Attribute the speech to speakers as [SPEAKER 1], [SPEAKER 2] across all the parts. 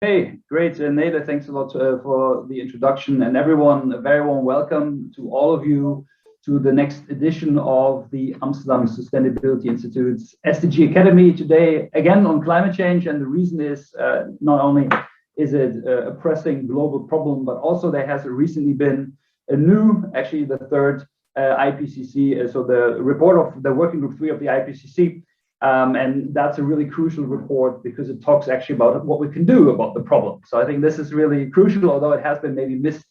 [SPEAKER 1] Hey, great, Nele, thanks a lot for the introduction, and everyone, a very warm welcome to all of you to the next edition of the Amsterdam Sustainability Institute's SDG Academy today, again on climate change. And the reason is not only is it a pressing global problem, but also there has recently been a new, actually the third IPCC, so the report of the Working Group 3 of the IPCC. And that's a really crucial report because it talks actually about what we can do about the problem. So I think this is really crucial, although it has been maybe missed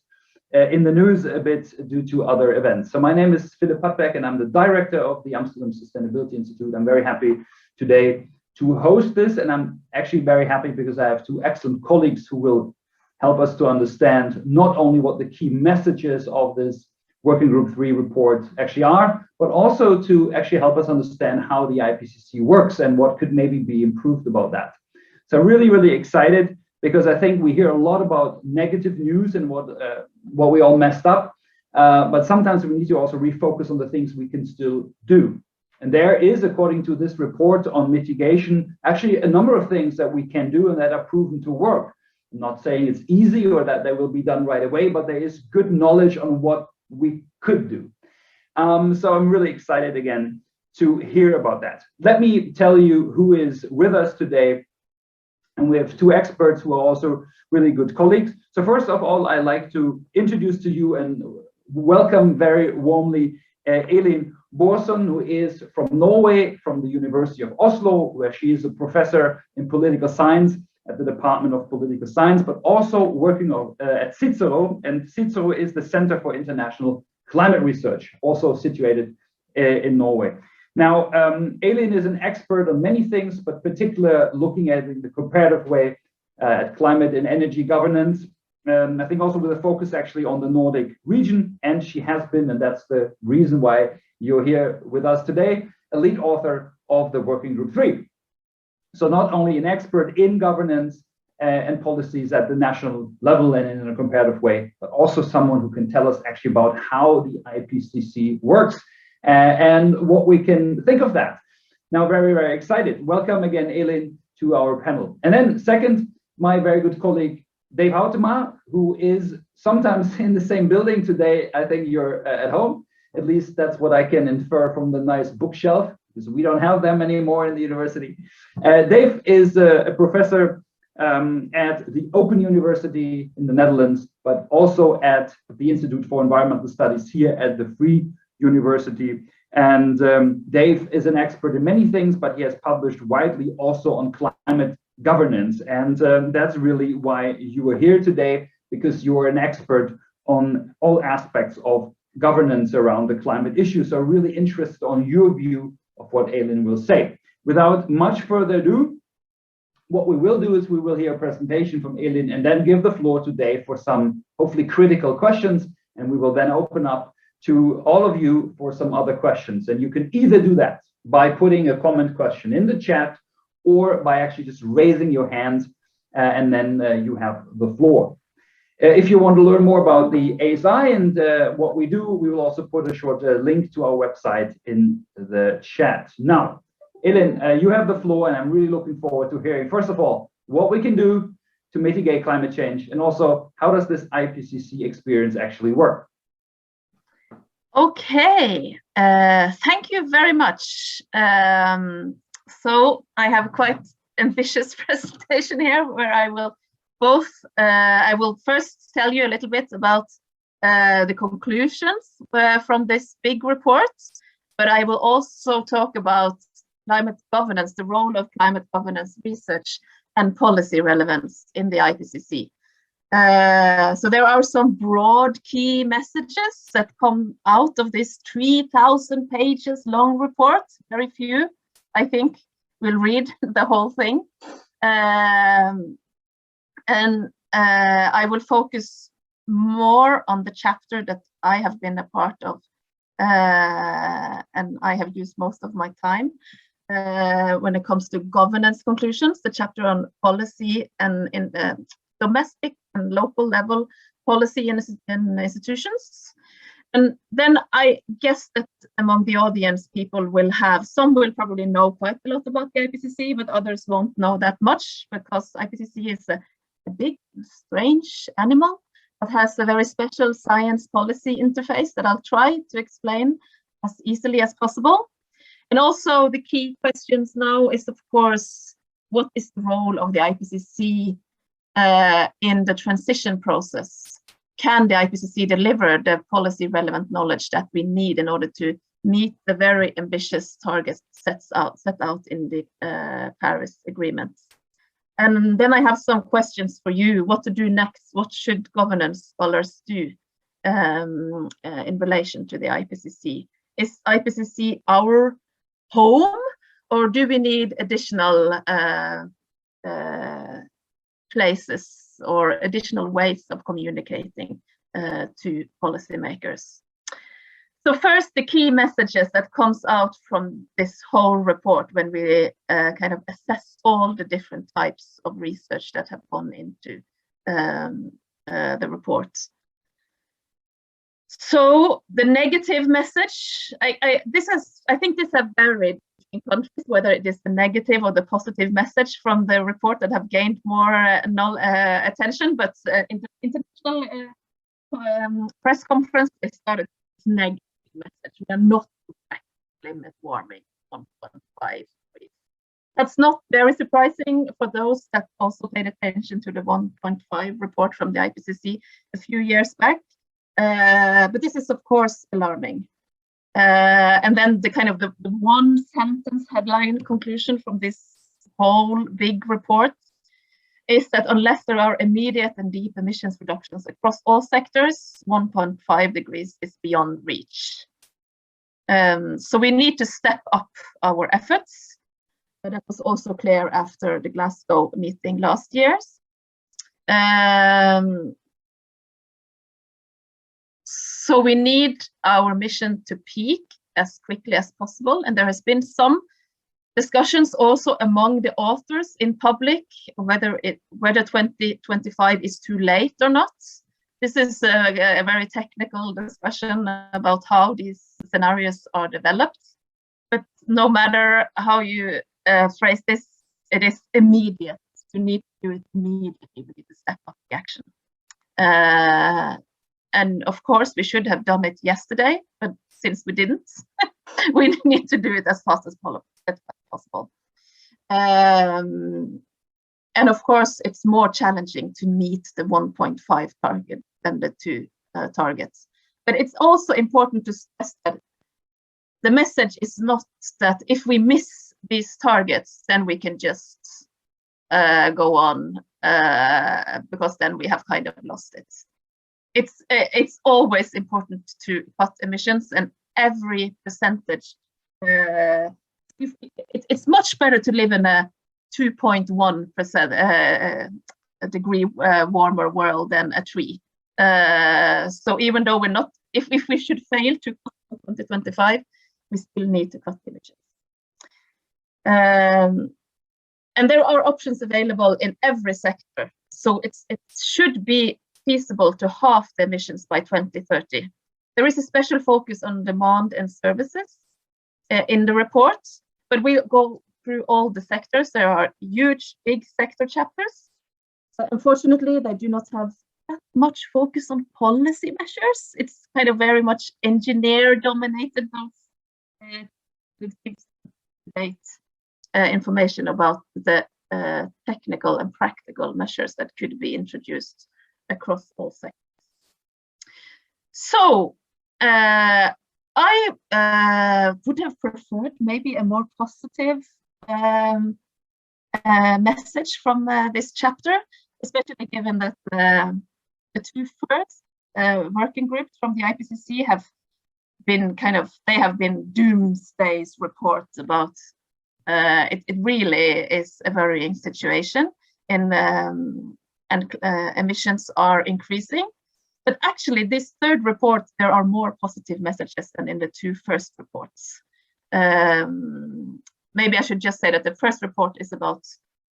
[SPEAKER 1] in the news a bit due to other events. So my name is Philipp Pattberg, and I'm the director of the Amsterdam Sustainability Institute. I'm very happy today to host this, and I'm actually very happy because I have two excellent colleagues who will help us to understand not only what the key messages of this Working Group 3 report actually are, but also to actually help us understand how the IPCC works and what could maybe be improved about that. So really, really excited because I think we hear a lot about negative news and what we all messed up, but sometimes we need to also refocus on the things we can still do. And there is, according to this report on mitigation, actually a number of things that we can do and that are proven to work. I'm not saying it's easy or that they will be done right away, but there is good knowledge on what we could do. So I'm really excited again to hear about that. Let me tell you who is with us today. And we have two experts who are also really good colleagues. So first of all, I'd like to introduce to you and welcome very warmly Elin Boasson, who is from Norway, from the University of Oslo, where she is a professor in political science at the Department of Political Science, but also working at CICERO. And CICERO is the Center for International Climate Research, also situated in Norway. Now, Elin is an expert on many things, but particularly looking at it in the comparative way at climate and energy governance. I think also with a focus actually on the Nordic region. And she has been, and that's the reason why you're here with us today, a lead author of the Working Group 3. So not only an expert in governance and policies at the national level and in a comparative way, but also someone who can tell us actually about how the IPCC works and what we can think of that. Now, very, very excited. Welcome again, Elin, to our panel. And then second, my very good colleague, Dave Huitema, who is sometimes in the same building today. I think you're at home. At least that's what I can infer from the nice bookshelf, because we don't have them anymore in the university. Dave is a professor at the Open University in the Netherlands, but also at the Institute for Environmental Studies here at the Free University. And Dave is an expert in many things, but he has published widely also on climate governance. And that's really why you are here today, because you are an expert on all aspects of governance around the climate issue. So really interested on your view of what Elin will say. Without much further ado, what we will do is we will hear a presentation from Elin and then give the floor to Dave for some hopefully critical questions. And we will then open up to all of you for some other questions. And you can either do that by putting a comment question in the chat or by actually just raising your hand and then you have the floor. If you want to learn more about the ASI and what we do, we will also put a short link to our website in the chat. Now, Elin, you have the floor, and I'm really looking forward to hearing, first of all, what we can do to mitigate climate change, and also how does this IPCC experience actually work?
[SPEAKER 2] Okay, thank you very much. So I have quite ambitious presentation here where I will I will first tell you a little bit about the conclusions from this big report, but I will also talk about climate governance, the role of climate governance research and policy relevance in the IPCC. So there are some broad key messages that come out of this 3,000 pages long report. Very few, I think, will read the whole thing. And I will focus more on the chapter that I have been a part of and I have used most of my time when it comes to governance conclusions, the chapter on policy and in the domestic and local level policy in institutions. And then I guess that among the audience, people will have, some will probably know quite a lot about the IPCC, but others won't know that much because IPCC is a a big, strange animal that has a very special science policy interface that I'll try to explain as easily as possible. And also the key questions now is, of course, what is the role of the IPCC in the transition process? Can the IPCC deliver the policy relevant knowledge that we need in order to meet the very ambitious targets set out in the Paris Agreement? And then I have some questions for you. What to do next? What should governance scholars do in relation to the IPCC? Is IPCC our home, or do we need additional places or additional ways of communicating to policymakers? So first, the key messages that comes out from this whole report when we kind of assess all the different types of research that have gone into the report. So the negative message, I think this have varied in countries, whether it is the negative or the positive message from the report that have gained more attention, but international press conference, they started with negative message. We are not limit warming 1.5 degrees. That's not very surprising for those that also paid attention to the 1.5 report from the IPCC a few years back. But this is, of course, alarming. And then the kind of the one sentence headline conclusion from this whole big report is that unless there are immediate and deep emissions reductions across all sectors, 1.5 degrees is beyond reach. So we need to step up our efforts. That was also clear after the Glasgow meeting last year. So we need our mission to peak as quickly as possible. And there has been some discussions also among the authors in public, whether 2025 is too late or not. This is a very technical discussion about how these scenarios are developed. But no matter how you phrase this, it is immediate. You need to do it immediately. We need to step up the action. And of course, we should have done it yesterday, but since we didn't, we need to do it as fast as possible. And of course, it's more challenging to meet the 1.5 target than the 2 targets. But it's also important to stress that the message is not that if we miss these targets, then we can just go on, because then we have kind of lost it. It's always important to cut emissions, and every percentage. It's much better to live in a 2.1% degree warmer world than a 3. So even though we're not, if we should fail to cut 2025, we still need to cut emissions. And there are options available in every sector. So it should be feasible to halve the emissions by 2030. There is a special focus on demand and services in the report, but we go through all the sectors. There are huge, big sector chapters. So unfortunately, they do not have that much focus on policy measures. It's kind of very much engineer-dominated, with debate information about the technical and practical measures that could be introduced across all sectors. So I would have preferred maybe a more positive message from this chapter, especially given that the 2 first working groups from the IPCC have been doomsday reports about it really is a worrying situation, and emissions are increasing. But actually, this 3rd report, there are more positive messages than in the 2 first reports. Maybe I should just say that the 1st report is about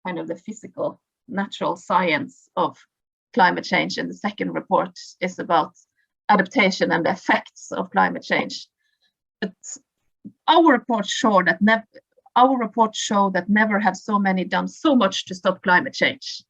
[SPEAKER 2] kind of the physical, natural science of climate change, and the 2nd report is about adaptation and the effects of climate change. But our reports show that never have so many done so much to stop climate change.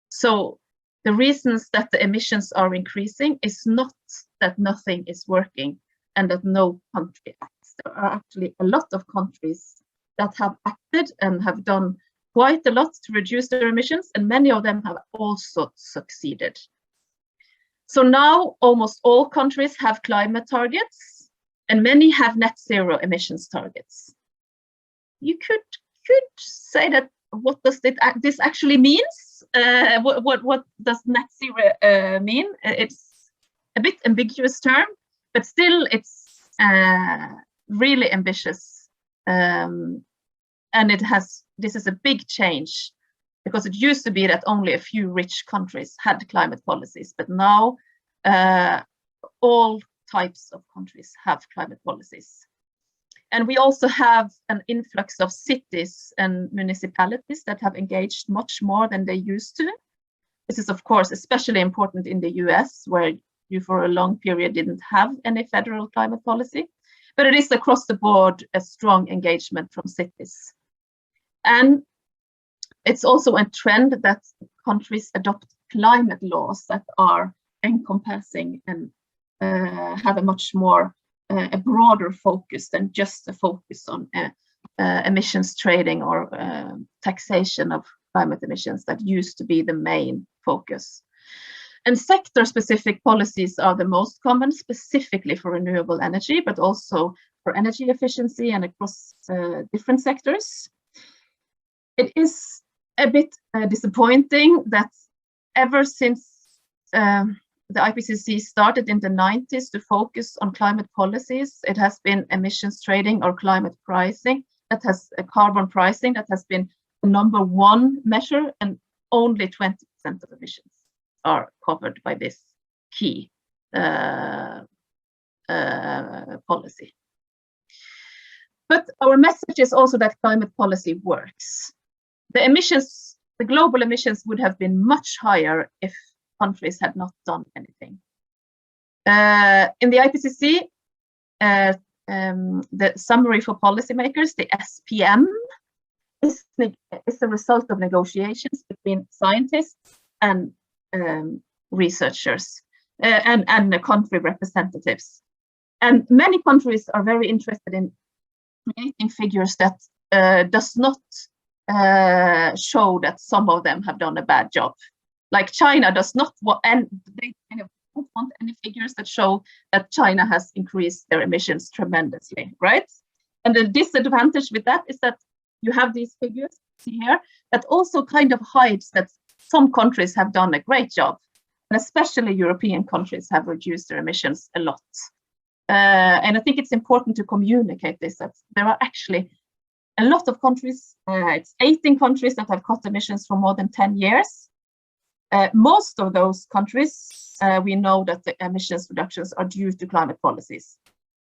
[SPEAKER 2] So the reasons that the emissions are increasing is not that nothing is working and that no country acts. There are actually a lot of countries that have acted and have done quite a lot to reduce their emissions, and many of them have also succeeded. So now almost all countries have climate targets, and many have net zero emissions targets. You could say that, what does this actually means? What does net zero mean? It's a bit ambiguous term, but still it's really ambitious. And this is a big change, because it used to be that only a few rich countries had climate policies, but now all types of countries have climate policies. And we also have an influx of cities and municipalities that have engaged much more than they used to. This is, of course, especially important in the US, where you for a long period didn't have any federal climate policy. But it is across the board a strong engagement from cities. And it's also a trend that countries adopt climate laws that are encompassing and have a much more a broader focus than just a focus on emissions trading or taxation of climate emissions that used to be the main focus. And sector-specific policies are the most common, specifically for renewable energy, but also for energy efficiency and across different sectors. It is a bit disappointing that ever since the IPCC started in the 90s to focus on climate policies, it has been emissions trading or climate pricing, that has carbon pricing, that has been the #1 measure, and only 20% of emissions are covered by this key policy. But our message is also that climate policy works. The global emissions would have been much higher if countries had not done anything. In the IPCC, the summary for policymakers, the SPM, is the result of negotiations between scientists and researchers and the country representatives. And many countries are very interested in creating figures that does not show that some of them have done a bad job. Like China does not want, and they kind of don't want any figures that show that China has increased their emissions tremendously, right? And the disadvantage with that is that you have these figures, see here, that also kind of hides that some countries have done a great job, and especially European countries have reduced their emissions a lot. And I think it's important to communicate this, that there are actually a lot of countries, it's 18 countries that have cut emissions for more than 10 years. Most of those countries, we know that the emissions reductions are due to climate policies.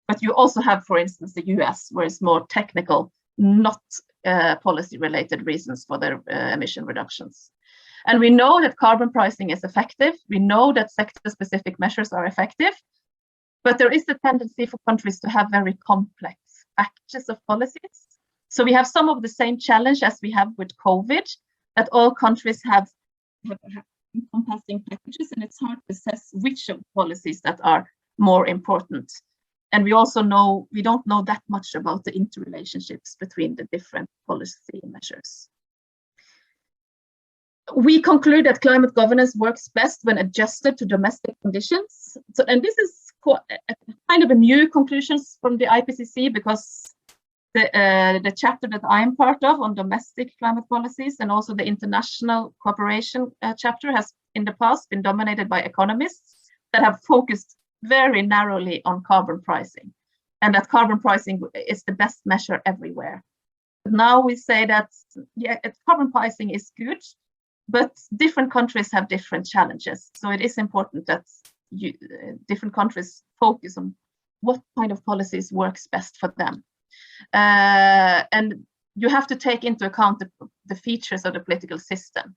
[SPEAKER 2] But you also have, for instance, the US, where it's more technical, not policy-related reasons for their emission reductions. And we know that carbon pricing is effective. We know that sector-specific measures are effective. But there is a tendency for countries to have very complex packages of policies. So we have some of the same challenge as we have with COVID, that all countries have encompassing packages, and it's hard to assess which of the policies that are more important. And we also know, we don't know that much about the interrelationships between the different policy measures. We conclude that climate governance works best when adjusted to domestic conditions. So, and this is kind of a new conclusions from the IPCC, because the chapter that I'm part of on domestic climate policies, and also the international cooperation chapter, has in the past been dominated by economists that have focused very narrowly on carbon pricing, and that carbon pricing is the best measure everywhere. But now we say that, yeah, carbon pricing is good, but different countries have different challenges. So it is important that different countries focus on what kind of policies works best for them. And you have to take into account the features of the political system.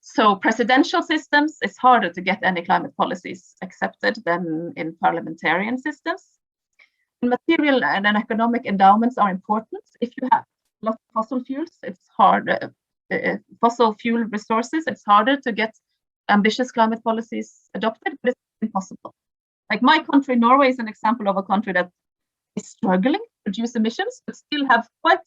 [SPEAKER 2] So presidential systems, it's harder to get any climate policies accepted than in parliamentarian systems. And material and economic endowments are important. If you have a lot of fossil fuels, it's hard. Fossil fuel resources, it's harder to get ambitious climate policies adopted, but it's impossible. Like my country, Norway, is an example of a country that is struggling to reduce emissions, but still have quite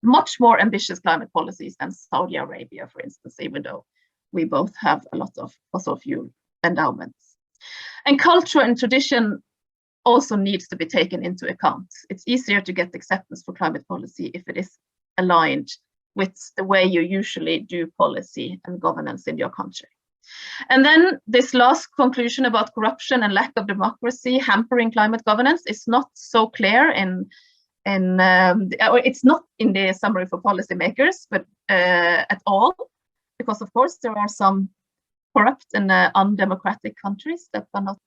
[SPEAKER 2] much more ambitious climate policies than Saudi Arabia, for instance, even though we both have a lot of fossil fuel endowments. And culture and tradition also needs to be taken into account. It's easier to get acceptance for climate policy if it is aligned with the way you usually do policy and governance in your country. And then this last conclusion about corruption and lack of democracy hampering climate governance is not so clear it's not in the summary for policymakers, but at all, because of course there are some corrupt and undemocratic countries that are not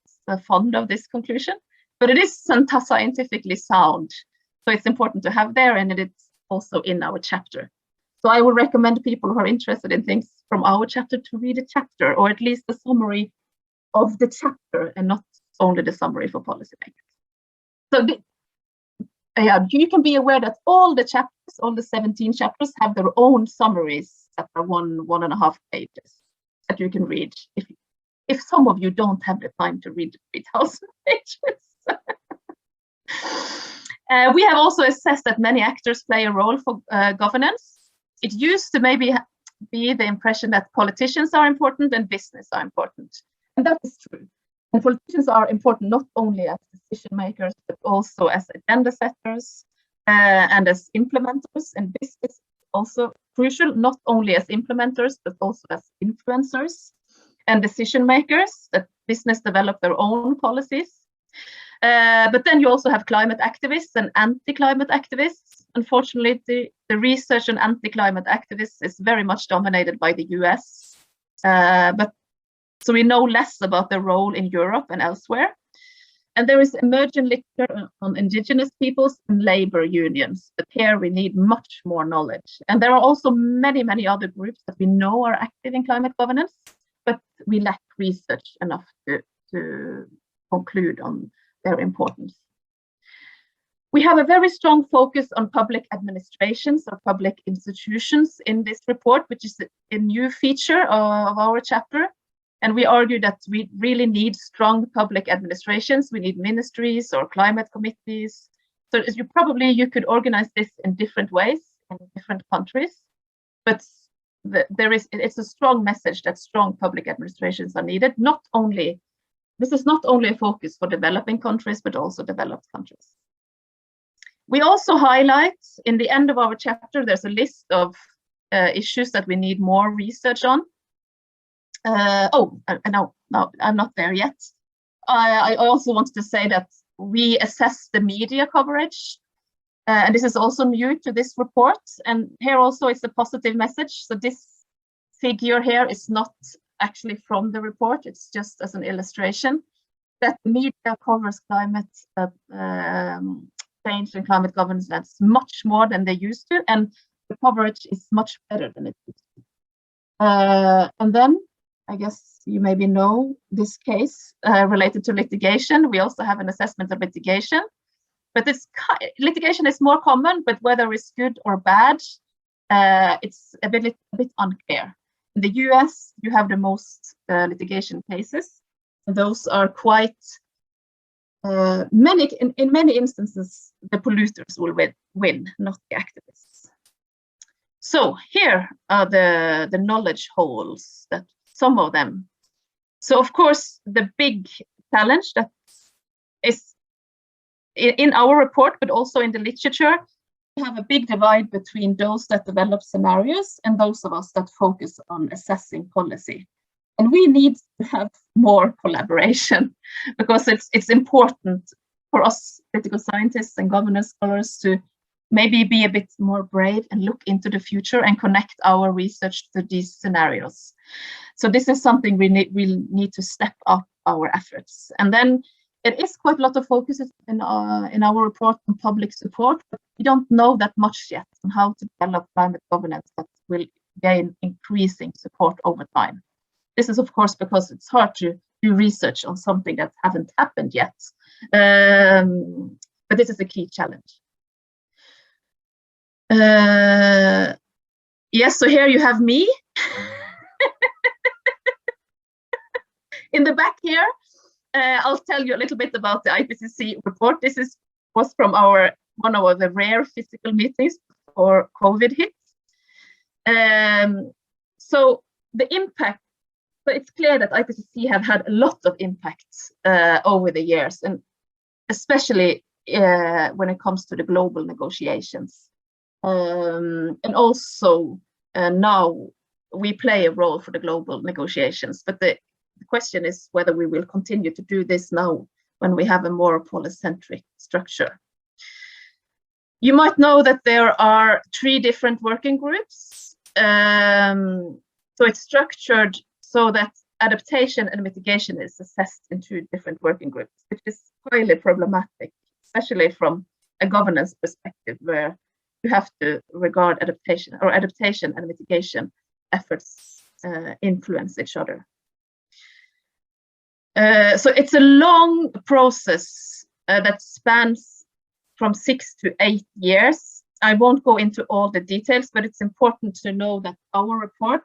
[SPEAKER 2] fond of this conclusion, but it is scientifically sound. So it's important to have there, and it's also in our chapter. So I would recommend people who are interested in things from our chapter to read a chapter, or at least the summary of the chapter, and not only the summary for policymakers. So you can be aware that all the chapters, all the 17 chapters, have their own summaries that are 1.5 pages that you can read if some of you don't have the time to read 3,000 pages. We have also assessed that many actors play a role for governance. It used to maybe be the impression that politicians are important and business are important. And that is true. And politicians are important not only as decision makers, but also as agenda setters and as implementers. And business is also crucial, not only as implementers, but also as influencers and decision makers, that business develop their own policies. But then you also have climate activists and anti-climate activists. Unfortunately, the research on anti-climate activists is very much dominated by the US. So we know less about their role in Europe and elsewhere. And there is emerging literature on indigenous peoples and labor unions, but here we need much more knowledge. And there are also many, many other groups that we know are active in climate governance, but we lack research enough to conclude on their importance. We have a very strong focus on public administrations or public institutions in this report, which is a new feature of our chapter. And we argue that we really need strong public administrations. We need ministries or climate committees. So you could organize this in different ways in different countries, but it's a strong message that strong public administrations are needed. This is not only a focus for developing countries, but also developed countries. We also highlight in the end of our chapter, there's a list of issues that we need more research on. No, I'm not there yet. I also wanted to say that we assess the media coverage, and this is also new to this report. And here also it's a positive message. So this figure here is not actually from the report, it's just as an illustration that the media covers climate change and climate governance that's much more than they used to, and the coverage is much better than it used to. And then I guess you maybe know this case related to litigation. We also have an assessment of litigation, but litigation is more common, but whether it's good or bad, it's a bit unclear. In the US, you have the most litigation cases, and those are quite many. In many instances, the polluters will win, not the activists. So here are the knowledge holes, that some of them. So of course, the big challenge that is in our report, but also in the literature, we have a big divide between those that develop scenarios and those of us that focus on assessing policy. And we need to have more collaboration, because it's important for us political scientists and governance scholars to maybe be a bit more brave and look into the future and connect our research to these scenarios. So this is something we need to step up our efforts. And then it is quite a lot of focus in our report on public support, but we don't know that much yet on how to develop climate governance that will gain increasing support over time. This is, of course, because it's hard to do research on something that hasn't happened yet. But this is a key challenge. Yes, so here you have me. In the back here, I'll tell you a little bit about the IPCC report. This was from one of the rare physical meetings before COVID hit. So the impact, but it's clear that IPCC have had a lot of impact over the years, and especially when it comes to the global negotiations. And also now we play a role for the global negotiations, but the question is whether we will continue to do this now when we have a more polycentric structure. You might know that there are 3 different working groups. So it's structured so that adaptation and mitigation is assessed in 2 different working groups, which is highly problematic, especially from a governance perspective, where you have to regard adaptation and mitigation efforts influence each other. So it's a long process that spans from 6 to 8 years. I won't go into all the details, but it's important to know that our report,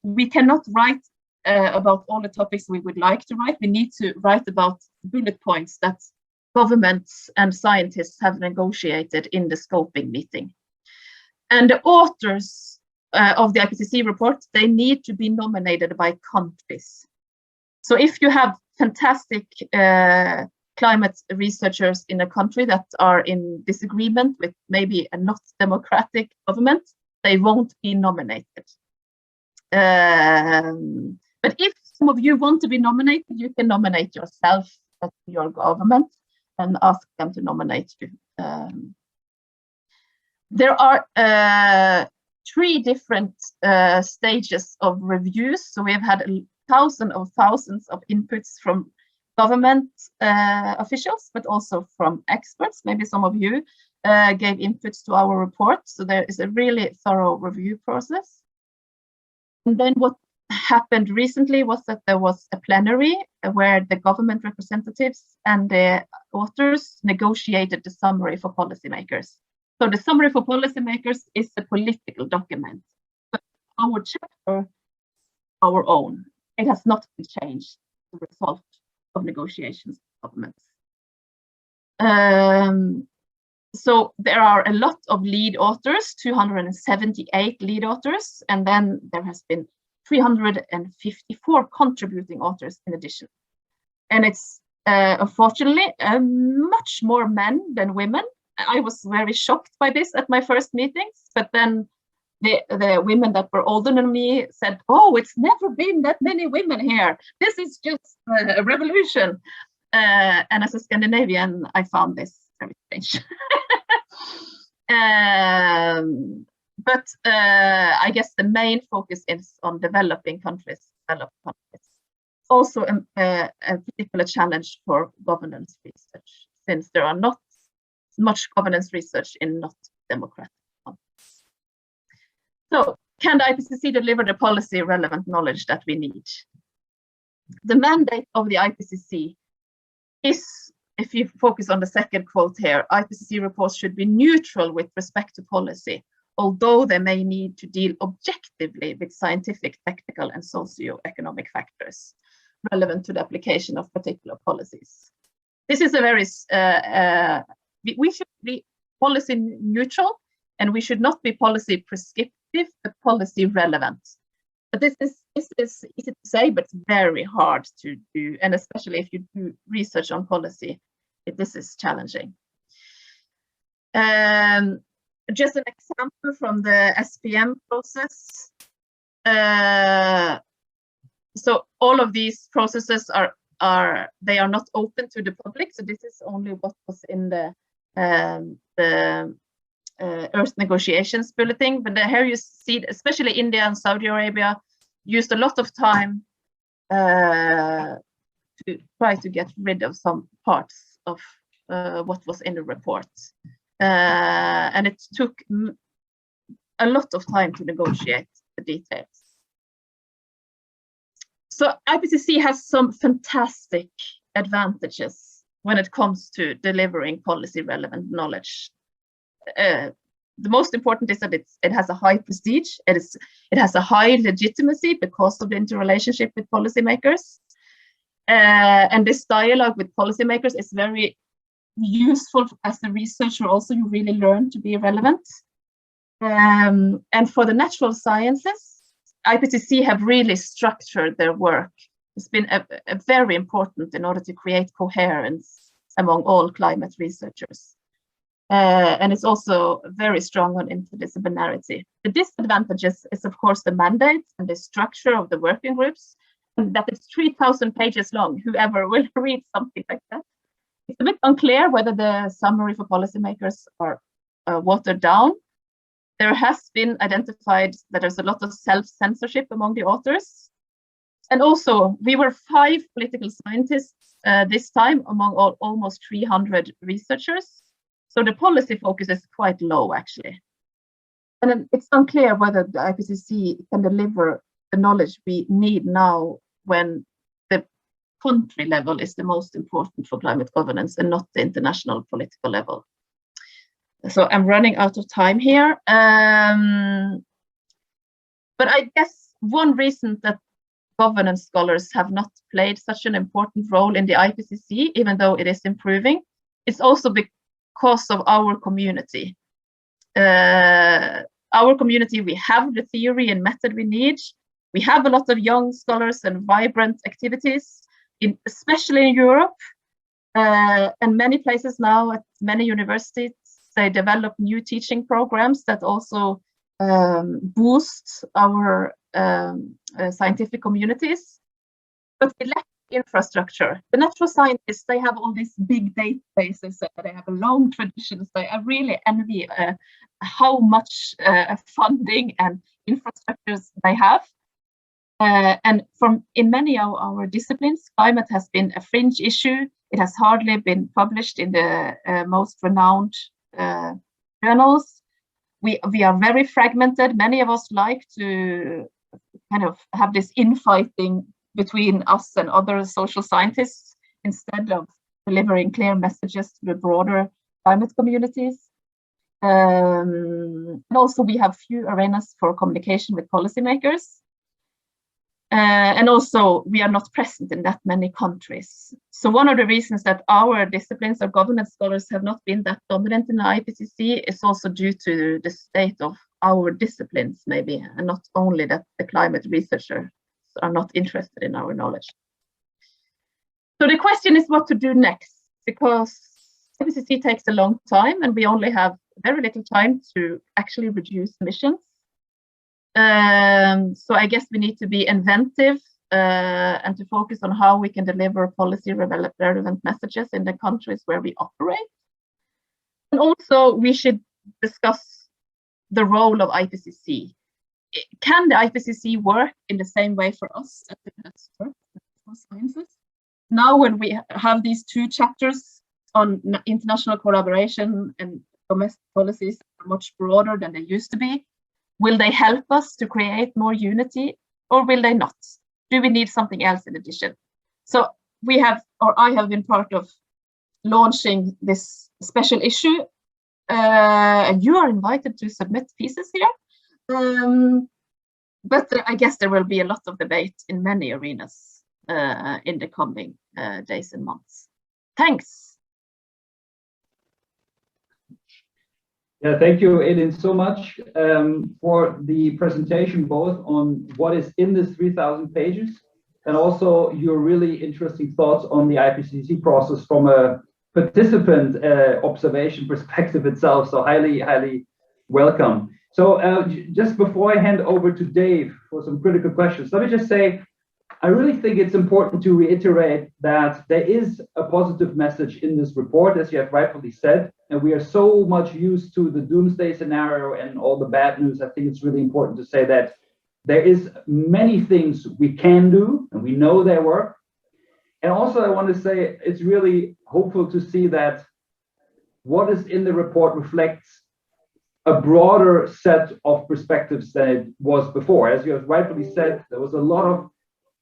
[SPEAKER 2] we cannot write about all the topics we would like to write. We need to write about bullet points that governments and scientists have negotiated in the scoping meeting. And the authors of the IPCC report, they need to be nominated by countries. So if you have fantastic climate researchers in a country that are in disagreement with maybe a not democratic government, they won't be nominated. But if some of you want to be nominated, you can nominate yourself at your government and ask them to nominate you. There are 3 different stages of reviews. So we have had thousands of inputs from government officials, but also from experts. Maybe some of you gave inputs to our report. So there is a really thorough review process. And then what happened recently was that there was a plenary where the government representatives and the authors negotiated the summary for policymakers. So the summary for policymakers is a political document, but our chapter, our own. It has not been changed as a result of negotiations with governments. So there are a lot of lead authors, 278 lead authors, and then there has been 354 contributing authors in addition. And it's unfortunately much more men than women. I was very shocked by this at my first meetings, but then the women that were older than me said, "Oh, it's never been that many women here. This is just a revolution." And as a Scandinavian, I found this very strange. But I guess the main focus is on developing countries, Also a particular challenge for governance research, since there are not much governance research in not democratic countries. So, can the IPCC deliver the policy relevant knowledge that we need? The mandate of the IPCC is, if you focus on the second quote here, IPCC reports should be neutral with respect to policy, although they may need to deal objectively with scientific, technical, and socio-economic factors relevant to the application of particular policies. This is a very, we should be policy neutral, and we should not be policy prescriptive, but policy relevant. But this is easy to say, but it's very hard to do, and especially if you do research on policy, this is challenging. Just an example from the SPM process. So all of these processes are not open to the public. So this is only what was in the Earth Negotiations Bulletin. But here you see, especially India and Saudi Arabia used a lot of time to try to get rid of some parts of what was in the report. And it took a lot of time to negotiate the details. So IPCC has some fantastic advantages when it comes to delivering policy relevant knowledge. the most important is that it has a high prestige. It has a high legitimacy because of the interrelationship with policymakers. And this dialogue with policymakers is very useful as a researcher. Also, you really learn to be relevant. And for the natural sciences, IPCC have really structured their work. It's been a very important in order to create coherence among all climate researchers. And it's also very strong on interdisciplinarity. The disadvantages is, of course, the mandate and the structure of the working groups, and that it's 3,000 pages long. Whoever will read something like that. It's a bit unclear whether the summary for policymakers are watered down. There has been identified that there's a lot of self-censorship among the authors. And also, we were 5 political scientists this time among almost 300 researchers. So the policy focus is quite low, actually. And then it's unclear whether the IPCC can deliver the knowledge we need now when the country level is the most important for climate governance and not the international political level. So I'm running out of time here. But I guess one reason that governance scholars have not played such an important role in the IPCC, even though it is improving, is also because of our community. Our community, we have the theory and method we need. We have a lot of young scholars and vibrant activities, especially in Europe, and many places now at many universities. They develop new teaching programs that also boost our scientific communities, but we lack infrastructure. The natural scientists, they have all these big databases, they have a long traditions. I really envy how much funding and infrastructures they have. And in many of our disciplines, climate has been a fringe issue. It has hardly been published in the most renowned journals. We are very fragmented. Many of us like to kind of have this infighting between us and other social scientists instead of delivering clear messages to the broader climate communities. And also we have few arenas for communication with policymakers. And also we are not present in that many countries. So one of the reasons that our disciplines of governance scholars have not been that dominant in the IPCC is also due to the state of our disciplines, maybe, and not only that the climate researchers are not interested in our knowledge. So the question is what to do next, because IPCC takes a long time and we only have very little time to actually reduce emissions. So I guess we need to be inventive and to focus on how we can deliver policy relevant messages in the countries where we operate. And also we should discuss the role of IPCC. Can the IPCC work in the same way for us as it has worked for sciences? Now when we have these 2 chapters on international collaboration and domestic policies are much broader than they used to be, will they help us to create more unity or will they not? Do we need something else in addition? So we have, or I have been part of launching this special issue, and you are invited to submit pieces here. But I guess there will be a lot of debate in many arenas in the coming days and months. Thanks.
[SPEAKER 1] Yeah, thank you, Elin, so much for the presentation, both on what is in this 3,000 pages and also your really interesting thoughts on the IPCC process from a participant observation perspective itself. So highly, highly welcome. So just before I hand over to Dave for some critical questions, let me just say, I really think it's important to reiterate that there is a positive message in this report, as you have rightfully said, and we are so much used to the doomsday scenario and all the bad news. I think it's really important to say that there is many things we can do, and we know they work. And also I want to say it's really hopeful to see that what is in the report reflects a broader set of perspectives than it was before. As you have rightfully said, there was a lot of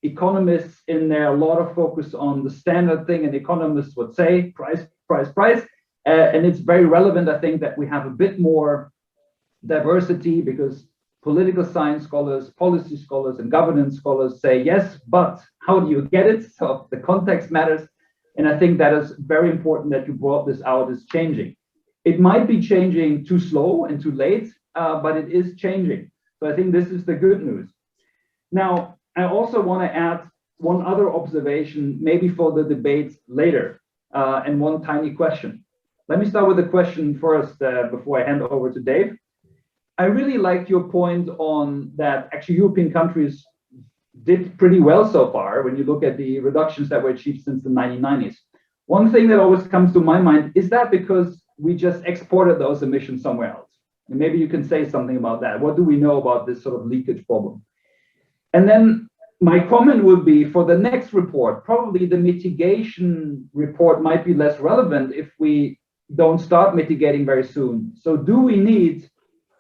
[SPEAKER 1] economists in there, a lot of focus on the standard thing, and economists would say price, price, price. And it's very relevant, I think, that we have a bit more diversity, because political science scholars, policy scholars, and governance scholars say, yes, but how do you get it? So the context matters. And I think that is very important that you brought this out, is changing. It might be changing too slow and too late, but it is changing. So I think this is the good news. Now, I also want to add one other observation, maybe for the debate later, and one tiny question. Let me start with a question first before I hand over to Dave. I really liked your point on that actually European countries did pretty well so far when you look at the reductions that were achieved since the 1990s. One thing that always comes to my mind is that because we just exported those emissions somewhere else. And maybe you can say something about that. What do we know about this sort of leakage problem? And then my comment would be, for the next report, probably the mitigation report might be less relevant if we don't start mitigating very soon. So do we need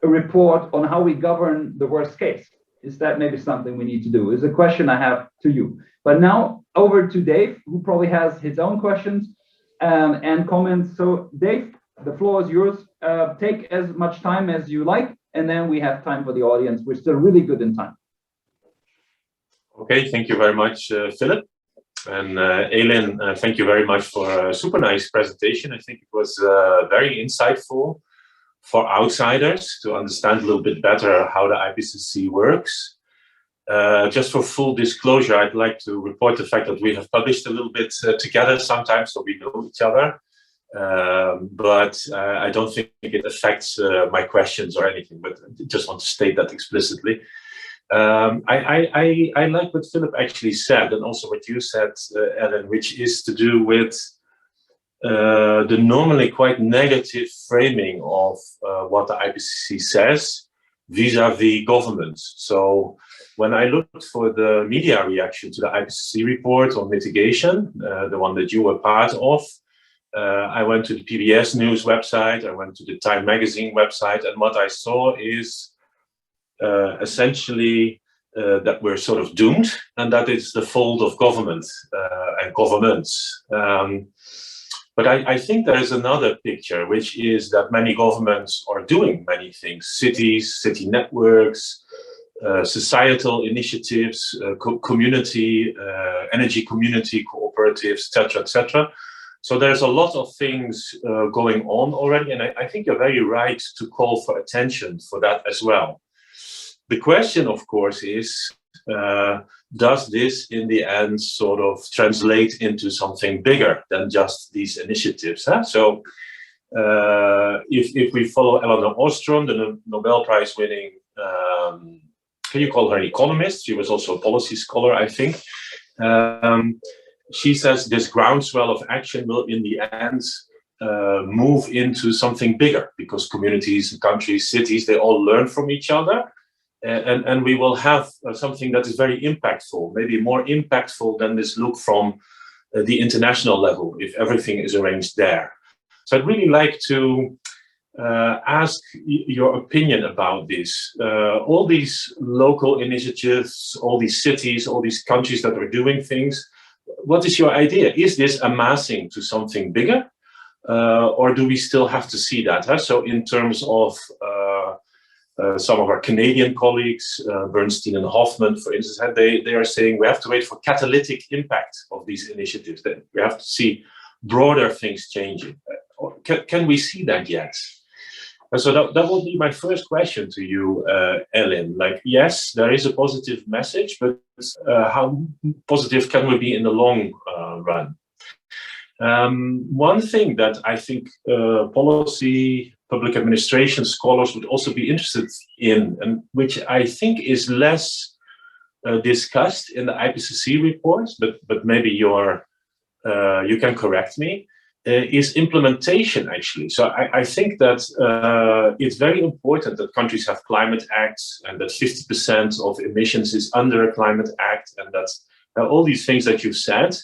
[SPEAKER 1] a report on how we govern the worst case? Is that maybe something we need to do? Is a question I have to you. But now over to Dave, who probably has his own questions and comments. So Dave, the floor is yours. Take as much time as you like, and then we have time for the audience. We're still really good in time.
[SPEAKER 3] Okay, thank you very much, Philip. And Elin, thank you very much for a super nice presentation. I think it was very insightful for outsiders to understand a little bit better how the IPCC works. Just for full disclosure, I'd like to report the fact that we have published a little bit together sometimes, so we know each other. But I don't think it affects my questions or anything, but I just want to state that explicitly. I like what Philip actually said, and also what you said, Elin, which is to do with the normally quite negative framing of what the IPCC says vis-a-vis governments. So when I looked for the media reaction to the IPCC report on mitigation, the one that you were part of, I went to the PBS News website, I went to the Time Magazine website, and what I saw is essentially that we're sort of doomed, and that it's the fault of government and governments. But I think there is another picture, which is that many governments are doing many things: cities, city networks, societal initiatives, community, energy community cooperatives, etc., etc. So there's a lot of things going on already, and I think you're very right to call for attention for that as well. The question, of course, is does this in the end sort of translate into something bigger than just these initiatives? Huh? So if we follow Elinor Ostrom, the Nobel Prize winning, can you call her an economist? She was also a policy scholar, I think. She says this groundswell of action will in the end move into something bigger, because communities, countries, cities, they all learn from each other. And we will have something that is very impactful, maybe more impactful than this look from the international level, if everything is arranged there. So I'd really like to ask your opinion about this. All these local initiatives, all these cities, all these countries that are doing things, what is your idea? Is this amassing to something bigger? Or do we still have to see that? Huh? So in terms of some of our Canadian colleagues, Bernstein and Hoffman, for instance, they are saying we have to wait for catalytic impact of these initiatives. That we have to see broader things changing. Can we see that yet? And so that will be my first question to you, Elin. Like, yes, there is a positive message, but how positive can we be in the long run? One thing that I think policy, public administration scholars would also be interested in, and which I think is less discussed in the IPCC reports, but maybe you can correct me, is implementation, actually. So I think that it's very important that countries have climate acts, and that 50% of emissions is under a climate act, and that's all these things that you've said.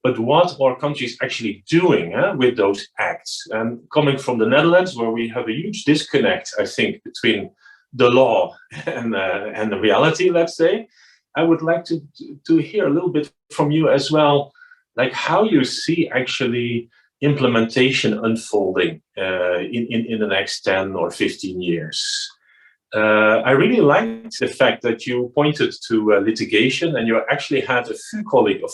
[SPEAKER 3] But what are countries actually doing with those acts? And coming from the Netherlands, where we have a huge disconnect, I think, between the law and the reality, let's say, I would like to hear a little bit from you as well, like how you see actually implementation unfolding in the next 10 or 15 years. I really liked the fact that you pointed to litigation, and you actually had a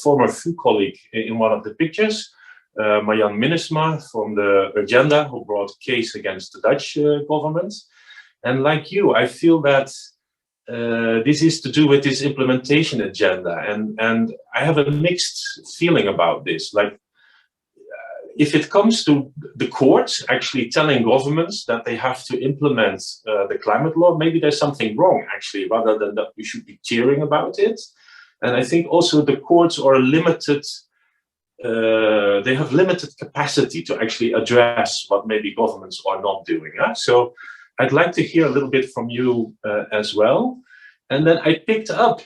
[SPEAKER 3] former VU colleague in one of the pictures, Marjan Minnesma from the Agenda, who brought a case against the Dutch government. And like you, I feel that this is to do with this implementation agenda, and I have a mixed feeling about this. Like, if it comes to the courts actually telling governments that they have to implement the climate law, maybe there's something wrong, actually, rather than that we should be cheering about it. And I think also the courts are limited, they have limited capacity to actually address what maybe governments are not doing. So I'd like to hear a little bit from you as well. And then I picked up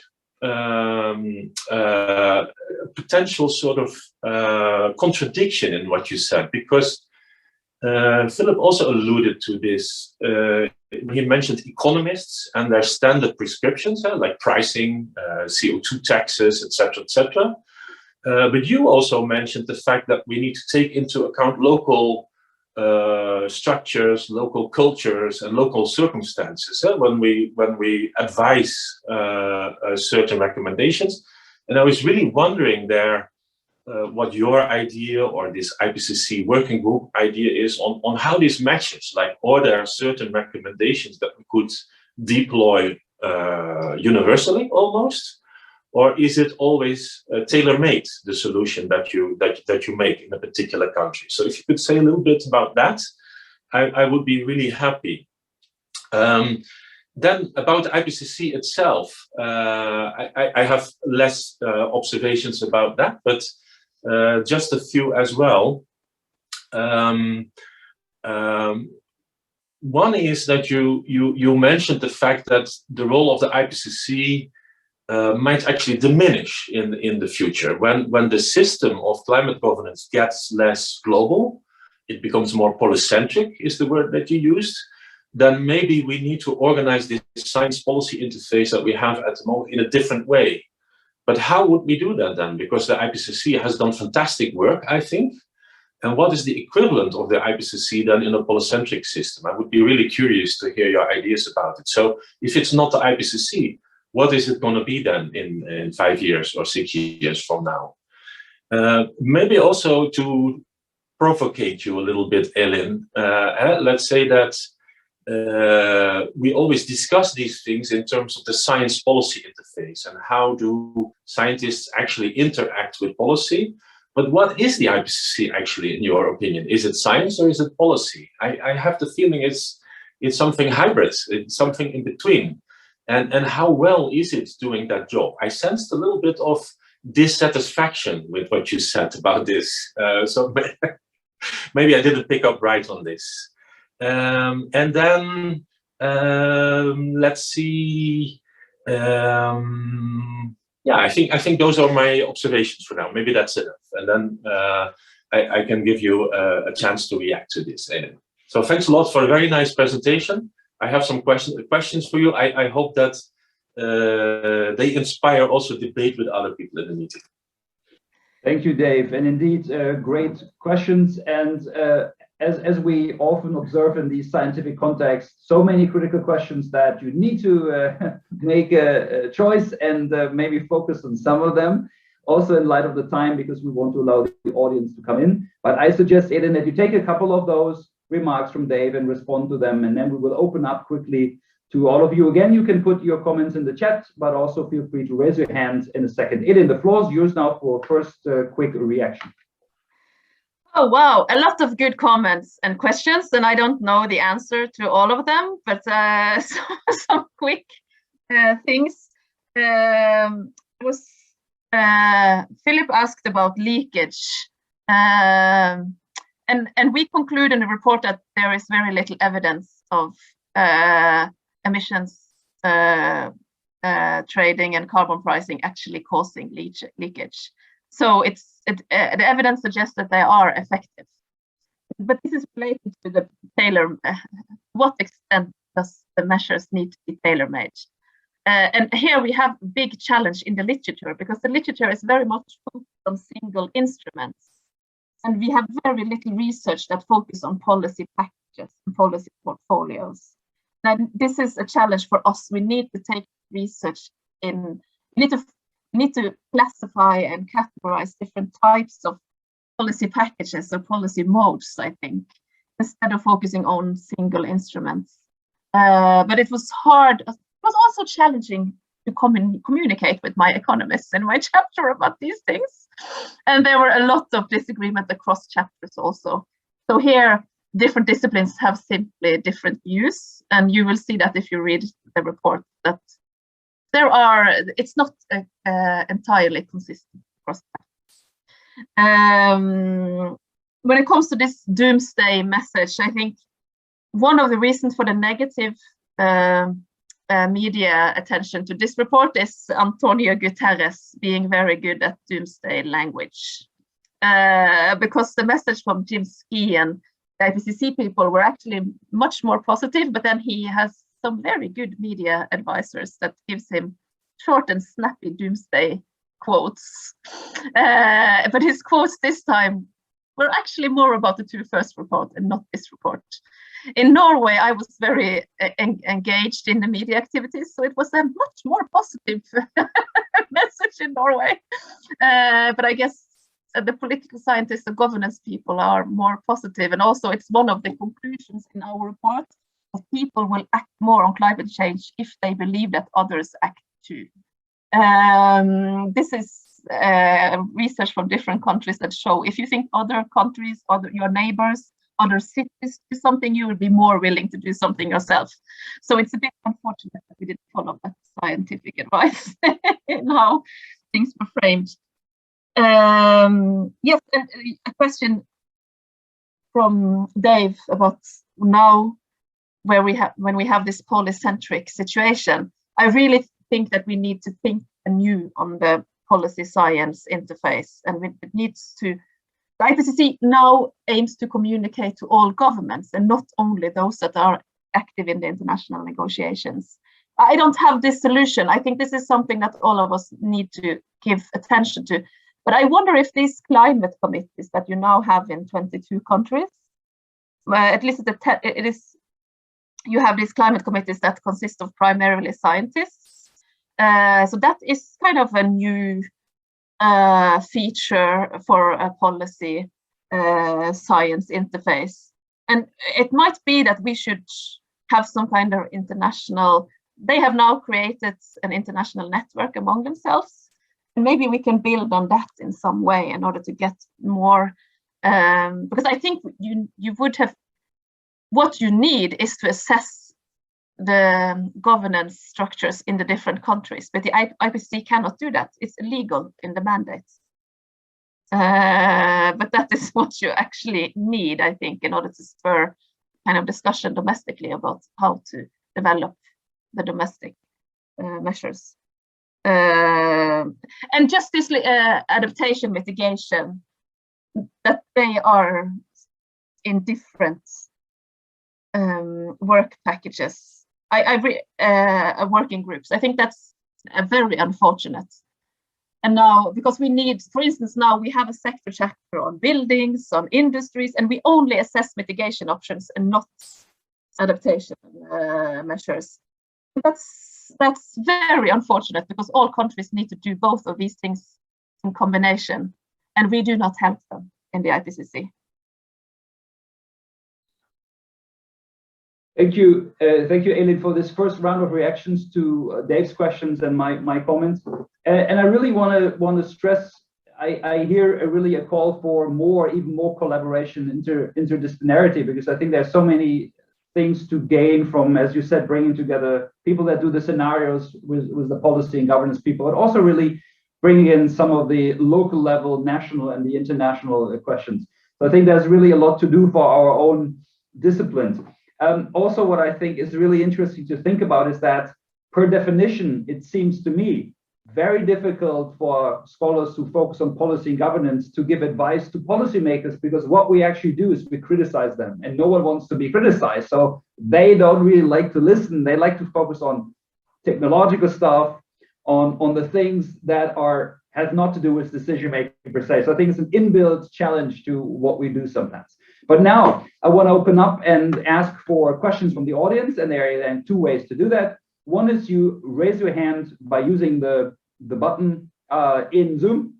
[SPEAKER 3] potential sort of contradiction in what you said, because Philipp also alluded to this. He mentioned economists and their standard prescriptions, like pricing, CO2 taxes, etc., etc. But you also mentioned the fact that we need to take into account local structures, local cultures, and local circumstances when we advise certain recommendations. And I was really wondering there what your idea or this IPCC working group idea is on how this matches. Like, are there certain recommendations that we could deploy universally almost? Or is it always tailor-made, the solution that you make in a particular country? So if you could say a little bit about that, I would be really happy. Then about IPCC itself, I have less observations about that, but just a few as well. One is that you mentioned the fact that the role of the IPCC might actually diminish in the future. When the system of climate governance gets less global, it becomes more polycentric, is the word that you used, then maybe we need to organize this science policy interface that we have at the moment in a different way. But how would we do that then? Because the IPCC has done fantastic work, I think. And what is the equivalent of the IPCC then in a polycentric system? I would be really curious to hear your ideas about it. So if it's not the IPCC, what is it going to be then in 5 years or 6 years from now? Maybe also to provocate you a little bit, Elin, let's say that we always discuss these things in terms of the science policy interface and how do scientists actually interact with policy. But what is the IPCC actually, in your opinion? Is it science or is it policy? I have the feeling it's something hybrid, it's something in between. And how well is it doing that job? I sensed a little bit of dissatisfaction with what you said about this. So maybe I didn't pick up right on this. And then let's see. Yeah, I think those are my observations for now. Maybe that's enough. And then I can give you a chance to react to this. So thanks a lot for a very nice presentation. I have some questions for you. I hope that they inspire also debate with other people in the meeting.
[SPEAKER 1] Thank you, Dave. And indeed, great questions. And as we often observe in these scientific contexts, so many critical questions that you need to make a choice and maybe focus on some of them. Also in light of the time, because we want to allow the audience to come in. But I suggest, Elin, that you take a couple of those remarks from Dave and respond to them, and then we will open up quickly to all of you. Again, you can put your comments in the chat, but also feel free to raise your hands in a second. Elin, the floor is yours now for first quick reaction.
[SPEAKER 2] Oh, wow, a lot of good comments and questions, and I don't know the answer to all of them, but some quick things. Philipp asked about leakage. And we conclude in the report that there is very little evidence of emissions trading and carbon pricing actually causing leakage. So the evidence suggests that they are effective. But this is related to the what extent does the measures need to be tailor-made? And here we have a big challenge in the literature, because the literature is very much focused on single instruments. and we have very little research that focus on policy packages and policy portfolios. And this is a challenge for us. We need to take research in, we need to classify and categorize different types of policy packages or policy modes, I think, instead of focusing on single instruments. But it was hard, it was also challenging to communicate with my economists in my chapter about these things. And there were a lot of disagreement across chapters also. So here, different disciplines have simply different views. And you will see that if you read the report, that it's not entirely consistent across chapters. When it comes to this doomsday message, I think one of the reasons for the negative media attention to this report is Antonio Guterres being very good at doomsday language. Because the message from Jim Ski and the IPCC people were actually much more positive, but then he has some very good media advisors that gives him short and snappy doomsday quotes. But his quotes this time were actually more about the two first reports and not this report. In Norway, I was very engaged in the media activities, so it was a much more positive message in Norway. But I guess the political scientists and governance people are more positive, and also it's one of the conclusions in our report that people will act more on climate change if they believe that others act too. This is research from different countries that show if you think other countries, your neighbors, other cities do something, you will be more willing to do something yourself. So it's a bit unfortunate that we didn't follow that scientific advice in how things were framed. Yes, a question from Dave about now when we have this polycentric situation. I really think that we need to think anew on the policy science interface, and it needs to. The IPCC now aims to communicate to all governments and not only those that are active in the international negotiations. I don't have this solution. I think this is something that all of us need to give attention to. But I wonder if these climate committees that you now have in 22 countries, at least it is, you have these climate committees that consist of primarily scientists. So that is kind of a new feature for a policy science interface. And it might be that we should have some kind of international, they have now created an international network among themselves. And maybe we can build on that in some way in order to get more, because I think you would have, what you need is to assess the governance structures in the different countries, but the IPCC cannot do that. It's illegal in the mandates. But that is what you actually need, I think, in order to spur kind of discussion domestically about how to develop the domestic measures. And just this adaptation mitigation, that they are in different work packages. Working groups. I think that's very unfortunate. And now, because we need, for instance, now we have a sector chapter on buildings, on industries, and we only assess mitigation options and not adaptation measures. That's very unfortunate because all countries need to do both of these things in combination, and we do not help them in the IPCC.
[SPEAKER 1] Thank you, Elin, for this first round of reactions to Dave's questions and my comments. And I really want to stress, I hear really a call for even more collaboration, interdisciplinarity, because I think there's so many things to gain from, as you said, bringing together people that do the scenarios with the policy and governance people, but also really bringing in some of the local level, national and the international questions. So I think there's really a lot to do for our own disciplines. Also, what I think is really interesting to think about is that, per definition, it seems to me very difficult for scholars who focus on policy and governance to give advice to policymakers, because what we actually do is we criticize them, and no one wants to be criticized. So they don't really like to listen. They like to focus on technological stuff, on the things that are has not to do with decision making per se. So I think it's an inbuilt challenge to what we do sometimes. But now I want to open up and ask for questions from the audience, and there are then two ways to do that. One is you raise your hand by using the button in Zoom.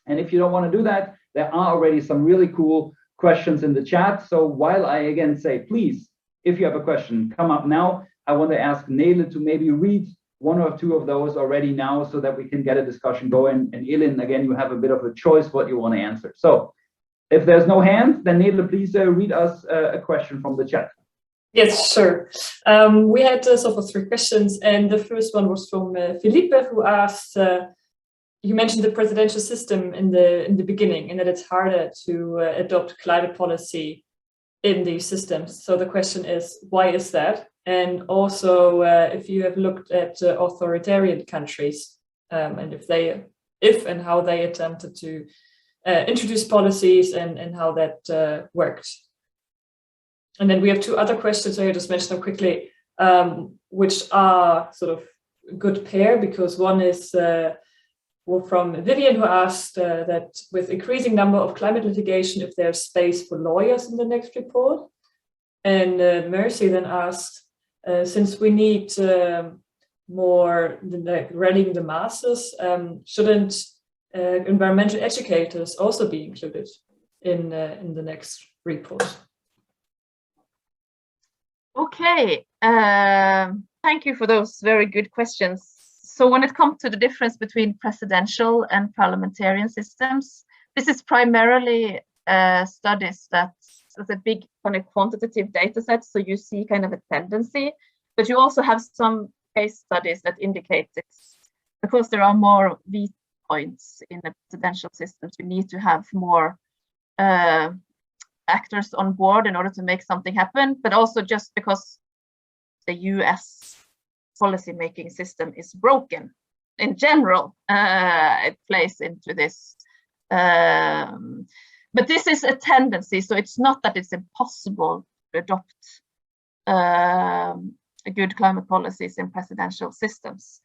[SPEAKER 1] And if you don't want to do that, there are already some really cool questions in the chat. So while I again say, please, if you have a question, come up now. I want to ask Nele to maybe read one or two of those already now so that we can get a discussion going. And Elin, again, you have a bit of a choice what you want to answer. So if there's no hands, then Nele, please read us a question from the chat.
[SPEAKER 4] Yes, sure. We had sort of 3 questions, and the first one was from Philipp, who asked, you mentioned the presidential system in the beginning, and that it's harder to adopt climate policy in these systems. So the question is, why is that? And also, if you have looked at authoritarian countries, and if and how they attempted to introduce policies and how that worked. And then we have 2 other questions, I just mentioned them quickly, which are sort of a good pair, because one is from Vivian, who asked that with increasing number of climate litigation, if there's space for lawyers in the next report. And Mercy then asked, since we need more rallying the masses, shouldn't environmental educators also be included in the next report?
[SPEAKER 2] Okay, thank you for those very good questions. So when it comes to the difference between presidential and parliamentarian systems, this is primarily studies that's a big kind of quantitative data set. So you see kind of a tendency, but you also have some case studies that indicate it's because there are more veto points in the presidential systems. You need to have more actors on board in order to make something happen, but also just because the US policy-making system is broken in general, it plays into this. But this is a tendency, so it's not that it's impossible to adopt good climate policies in presidential systems.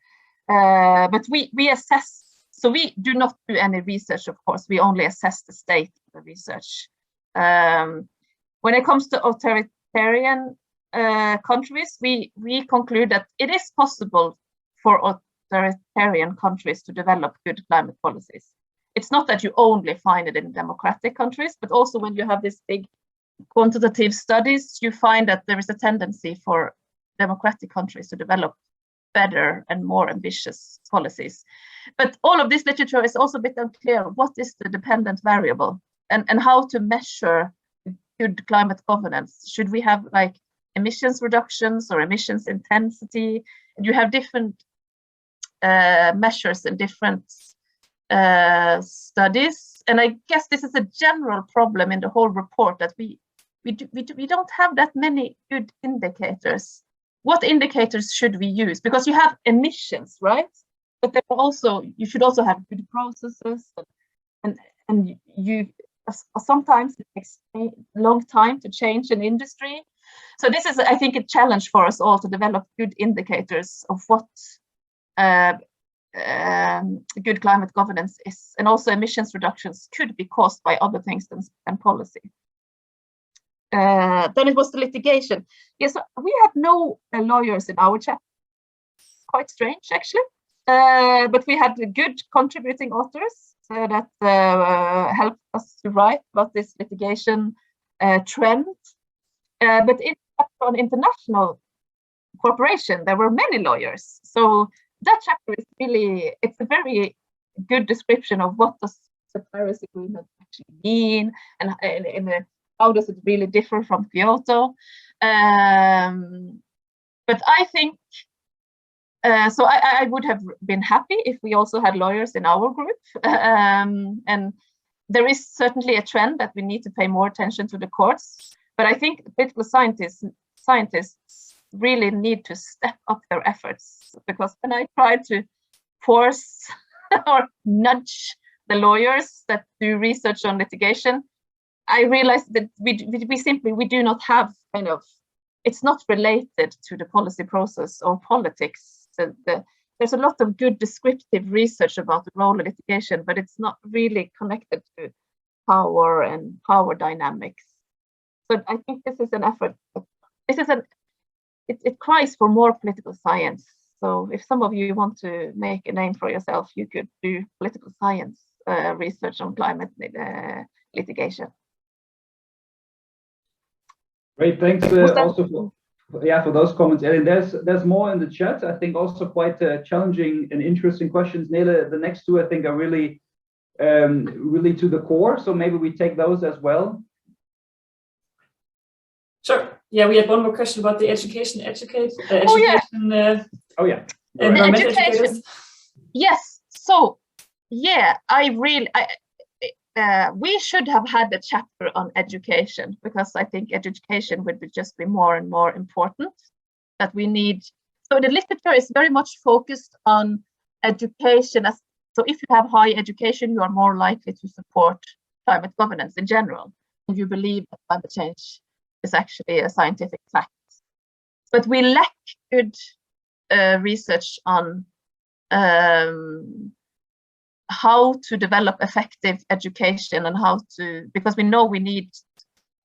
[SPEAKER 2] But we assess, so we do not do any research, of course, we only assess the state of the research. When it comes to authoritarian countries, we conclude that it is possible for authoritarian countries to develop good climate policies. It's not that you only find it in democratic countries, but also when you have these big quantitative studies, you find that there is a tendency for democratic countries to develop better and more ambitious policies. But all of this literature is also a bit unclear. What is the dependent variable and how to measure good climate governance? Should we have like emissions reductions or emissions intensity? And you have different measures in different studies. And I guess this is a general problem in the whole report, that we don't have that many good indicators. What indicators should we use? Because you have emissions, right? But there are also, you should also have good processes, and you sometimes it takes a long time to change an industry. So this is, I think, a challenge for us all to develop good indicators of what good climate governance is, and also emissions reductions could be caused by other things than policy. Then it was the litigation. Yes, we have no lawyers in our chapter. Quite strange, actually. But we had good contributing authors that helped us to write about this litigation trend. But on international cooperation, there were many lawyers. So that chapter is really, it's a very good description of what does the Paris Agreement actually mean, and how does it really differ from Kyoto. But I think, so I would have been happy if we also had lawyers in our group. And there is certainly a trend that we need to pay more attention to the courts. But I think political scientists really need to step up their efforts, because when I try to force or nudge the lawyers that do research on litigation, I realized that we simply do not have kind of, it's not related to the policy process or politics. The there's a lot of good descriptive research about the role of litigation, but it's not really connected to power and power dynamics. So I think this is an effort. It cries for more political science. So if some of you want to make a name for yourself, you could do political science research on climate litigation.
[SPEAKER 1] Great, thanks also for those comments, Elin. There's more in the chat. I think also quite challenging and interesting questions. Nele, the next two I think are really to the core. So maybe we take those as well.
[SPEAKER 4] Sure. Yeah, we had one more question about the education.
[SPEAKER 2] Education. Yes. So yeah, we should have had a chapter on education, because I think education would just be more and more important. That we need. So the literature is very much focused on education. So if you have high education, you are more likely to support climate governance in general, if you believe that climate change is actually a scientific fact. But we lack good research on how to develop effective education and because we know we need,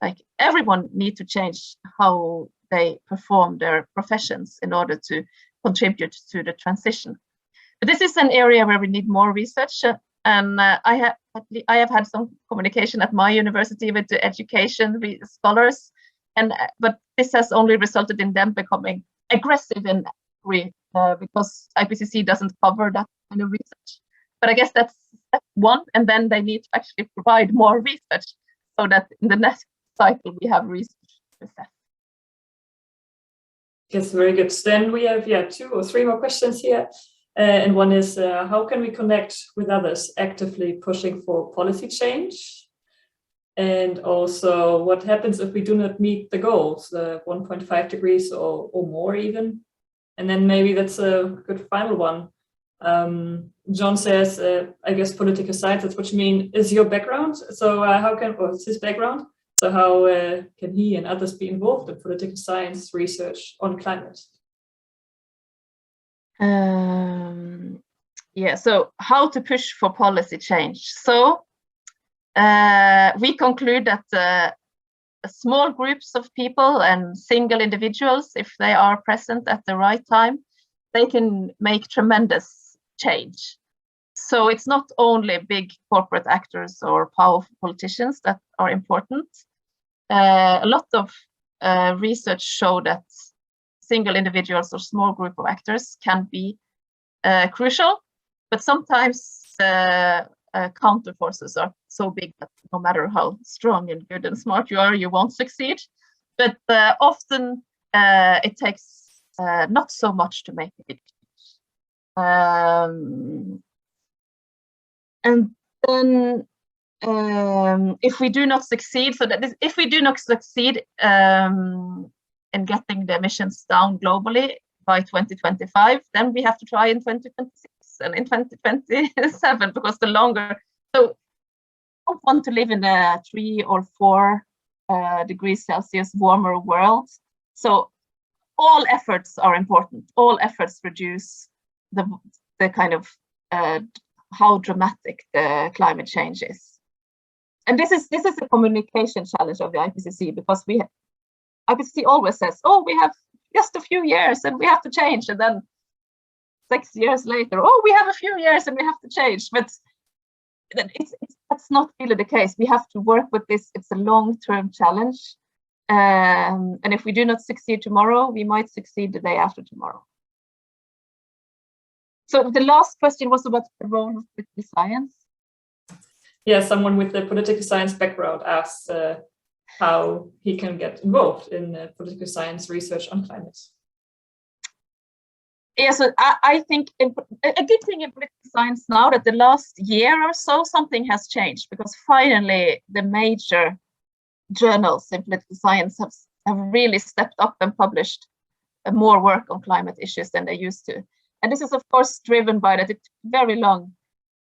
[SPEAKER 2] like everyone need to change how they perform their professions in order to contribute to the transition. But this is an area where we need more research, and I have had some communication at my university with the education scholars, but this has only resulted in them becoming aggressive and angry because IPCC doesn't cover that kind of research. But I guess that's step one, and then they need to actually provide more research so that in the next cycle we have research to assess.
[SPEAKER 4] Yes, very good. Then we have 2 or 3 more questions here. And one is, how can we connect with others actively pushing for policy change? And also, what happens if we do not meet the goals, 1.5 degrees or more even? And then maybe that's a good final one. John says, I guess political science, that's what you mean, is your background. So it's his background. So how can he and others be involved in political science research on climate?
[SPEAKER 2] So how to push for policy change. So we conclude that small groups of people and single individuals, if they are present at the right time, they can make tremendous change. So it's not only big corporate actors or powerful politicians that are important. A lot of research show that single individuals or small group of actors can be crucial, but sometimes counter forces are so big that no matter how strong and good and smart you are, you won't succeed. But often it takes not so much to make a big change. And then if we do not succeed, if we do not succeed in getting the emissions down globally by 2025, then we have to try in 2026 and in 2027, because the longer, so I don't want to live in a 3 or 4 degrees Celsius warmer world. So all efforts are important. All efforts reduce the kind of how dramatic the climate change is. And this is a communication challenge of the IPCC, because IPCC always says, oh, we have just a few years and we have to change. And then 6 years later, oh, we have a few years and we have to change. But that's not really the case. We have to work with this. It's a long-term challenge. And if we do not succeed tomorrow, we might succeed the day after tomorrow. So the last question was about the role of political science.
[SPEAKER 4] Yeah, someone with the political science background asks how he can get involved in political science research on climate.
[SPEAKER 2] Yeah, so I think a good thing in political science now that the last year or so, something has changed, because finally the major journals in political science have really stepped up and published more work on climate issues than they used to. And this is, of course, driven by that it took very long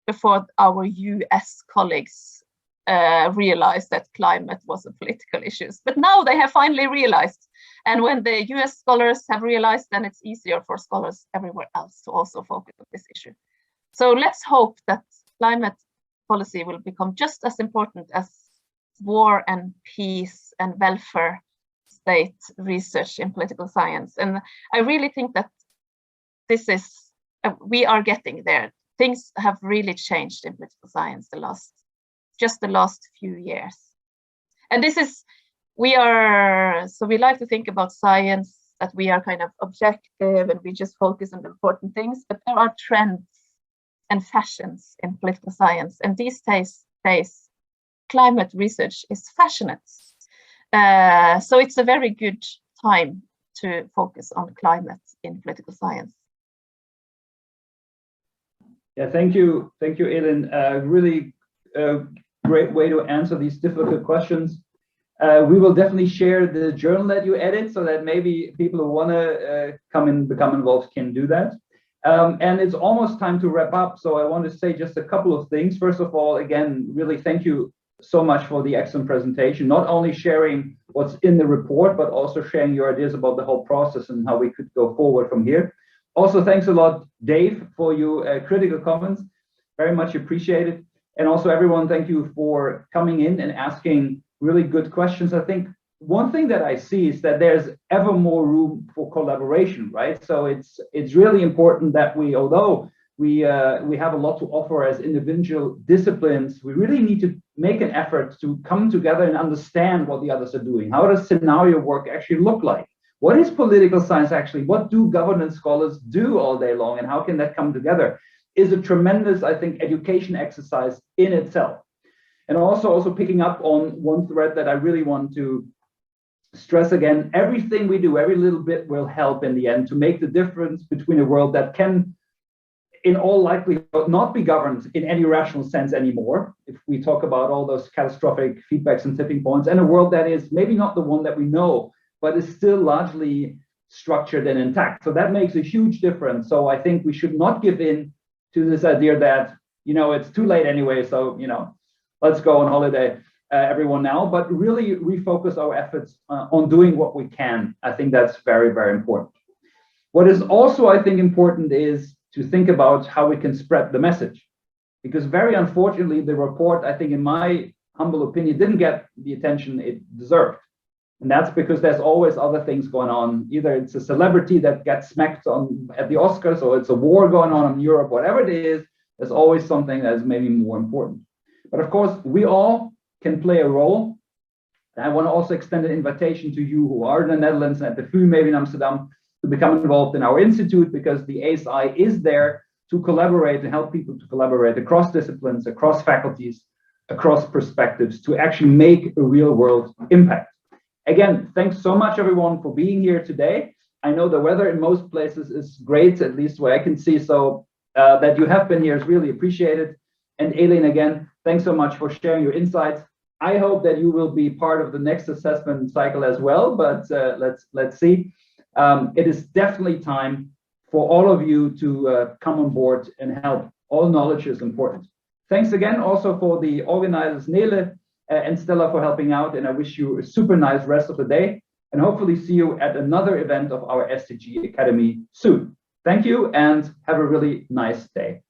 [SPEAKER 2] before our US colleagues realized that climate was a political issue. But now they have finally realized. And when the US scholars have realized, then it's easier for scholars everywhere else to also focus on this issue. So let's hope that climate policy will become just as important as war and peace and welfare state research in political science. And I really think that this is, we are getting there. Things have really changed in political science the last few years. And this is, we like to think about science, that we are kind of objective and we just focus on the important things, but there are trends and fashions in political science. And these days, climate research is fashionable. So it's a very good time to focus on climate in political science.
[SPEAKER 1] Yeah, thank you, Elin. Really great way to answer these difficult questions. We will definitely share the journal that you edit, so that maybe people who want to come and become involved can do that. And it's almost time to wrap up, so I want to say just a couple of things. First of all, again, really thank you so much for the excellent presentation, not only sharing what's in the report, but also sharing your ideas about the whole process and how we could go forward from here. Also, thanks a lot, Dave, for your critical comments. Very much appreciated. And also, everyone, thank you for coming in and asking really good questions. I think one thing that I see is that there's ever more room for collaboration, right? So it's really important that we, although we have a lot to offer as individual disciplines, we really need to make an effort to come together and understand what the others are doing. How does scenario work actually look like? What is political science actually? What do governance scholars do all day long, and how can that come together? Is a tremendous, I think, education exercise in itself. And also picking up on one thread that I really want to stress again, everything we do, every little bit will help in the end to make the difference between a world that can, in all likelihood, not be governed in any rational sense anymore, if we talk about all those catastrophic feedbacks and tipping points, and a world that is maybe not the one that we know, but is still largely structured and intact. So that makes a huge difference. So I think we should not give in to this idea that, it's too late anyway, so, let's go on holiday, everyone now, but really refocus our efforts on doing what we can. I think that's very, very important. What is also, I think, important is to think about how we can spread the message, because very unfortunately, the report, I think, in my humble opinion, didn't get the attention it deserved. And that's because there's always other things going on. Either it's a celebrity that gets smacked on at the Oscars, or it's a war going on in Europe, whatever it is, there's always something that is maybe more important. But of course, we all can play a role. And I want to also extend an invitation to you who are in the Netherlands and at the VU, maybe in Amsterdam, to become involved in our institute, because the ASI is there to collaborate and help people to collaborate across disciplines, across faculties, across perspectives, to actually make a real world impact. Again, thanks so much, everyone, for being here today. I know the weather in most places is great, at least where I can see, so that you have been here is really appreciated. And Elin, again, thanks so much for sharing your insights. I hope that you will be part of the next assessment cycle as well, but let's see. It is definitely time for all of you to come on board and help. All knowledge is important. Thanks again also for the organizers, Nele and Stella, for helping out, and I wish you a super nice rest of the day, and hopefully see you at another event of our SDG Academy soon. Thank you, and have a really nice day.